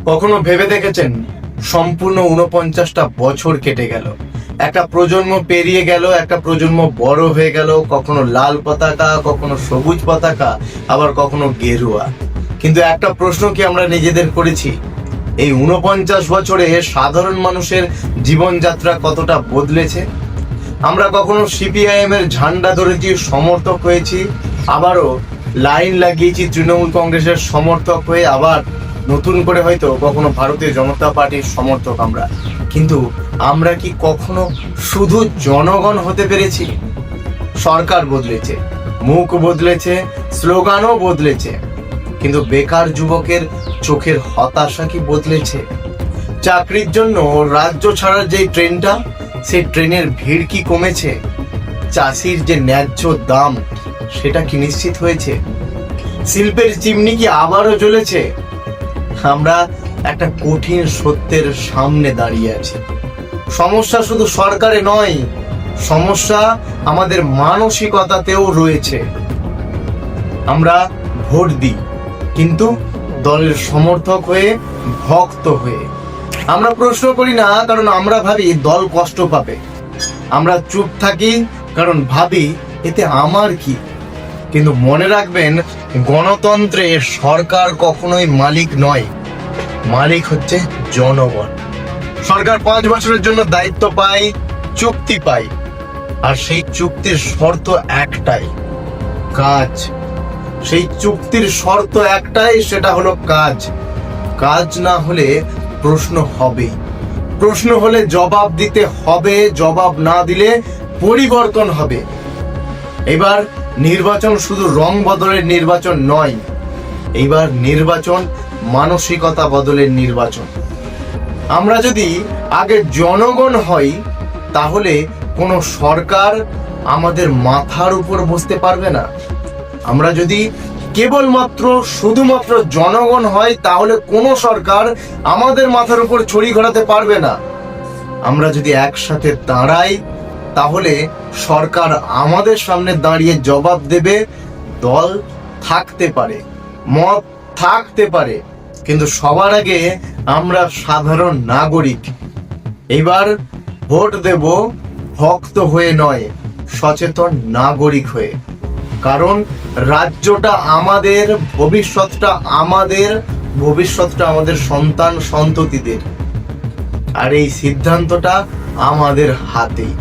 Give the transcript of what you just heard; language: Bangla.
কখনো ভেবে দেখেছেন সম্পূর্ণ 49টা বছর কেটে গেল, একটা প্রজন্ম পেরিয়ে গেল, একটা প্রজন্ম বড় হয়ে গেল, কখনো লাল পতাকা, কখনো সবুজ পতাকা, আবার কখনো গেরুয়া। কিন্তু একটা প্রশ্ন কি আমরা নিজেদের করেছি, এই 49 বছরে সাধারণ মানুষের জীবনযাত্রা কতটা বদলেছে? আমরা কখনো সিপিআইএম এর ঝান্ডা ধরেছি, সমর্থক হয়েছি, আবারও লাইন লাগিয়েছি তৃণমূল কংগ্রেসের সমর্থক হয়ে, আবার নতুন করে হয়তো কখনো ভারতীয় জনতা পার্টির সমর্থক আমরা। কিন্তু আমরা কি কখনো শুধু জনগণ হতে পেরেছি? সরকার বদলেছে, মুখ বদলেছে, স্লোগানও বদলেছে, কিন্তু বেকার যুবকের চোখের হতাশা কি বদলেছে? চাকরির জন্য রাজ্য ছাড়ার যে ট্রেনটা, সেই ট্রেনের ভিড় কি কমেছে? চাষির যে ন্যায্য দাম, সেটা কি নিশ্চিত হয়েছে? শিল্পের চিমনি কি আবারও জ্বলেছে? আমরা একটা কঠিন সত্যের সামনে দাঁড়িয়ে আছি। সমস্যা শুধু সরকারে নয়, সমস্যা আমাদের মানসিকতাতেও রয়েছে। আমরা ভোট দিই, কিন্তু দলের সমর্থক হয়ে, ভক্ত হয়ে। আমরা প্রশ্ন করি না, কারণ আমরা ভাবি দল কষ্ট পাবে। আমরা চুপ থাকি, কারণ ভাবি এতে আমার কি। কিন্তু মনে রাখবেন, গণতন্ত্রে সরকার কখনোই মালিক নয়, মালিক হচ্ছে জনগণ। সরকার 5 বছরের জন্য দায়িত্ব পায়, চুক্তি পায়, আর সেই চুক্তির শর্ত একটাই, কাজ। সেই চুক্তির শর্ত একটাই, সেটা হলো কাজ। কাজ না হলে প্রশ্ন হবে, প্রশ্ন হলে জবাব দিতে হবে, জবাব না দিলে পরিবর্তন হবে। এবার নির্বাচন শুধু রং বদলের নির্বাচন নয়, এইবার নির্বাচন মানসিকতা বদলের নির্বাচন। আমরা যদি আগে জনগণ হই, তাহলে কোনো সরকার আমাদের মাথার উপর বসতে পারবে না। আমরা যদি কেবলমাত্র শুধুমাত্র জনগণ হয়, তাহলে কোনো সরকার আমাদের মাথার উপর ছড়ি ঘোরাতে পারবে না। আমরা যদি একসাথে দাঁড়াই, তাহলে সরকার আমাদের সামনে দাঁড়িয়ে জবাব দেবে। দল থাকতে পারে, মত থাকতে পারে, কিন্তু সবার আগে আমরা সাধারণ নাগরিক। এবার ভোট দেব ভক্ত হয়ে নয়, সচেতন নাগরিক হয়ে। কারণ রাজ্যটা আমাদের, ভবিষ্যৎটা আমাদের, ভবিষ্যৎটা আমাদের সন্তান সন্ততিদের। আর এই সিদ্ধান্তটা আমাদের হাতেই।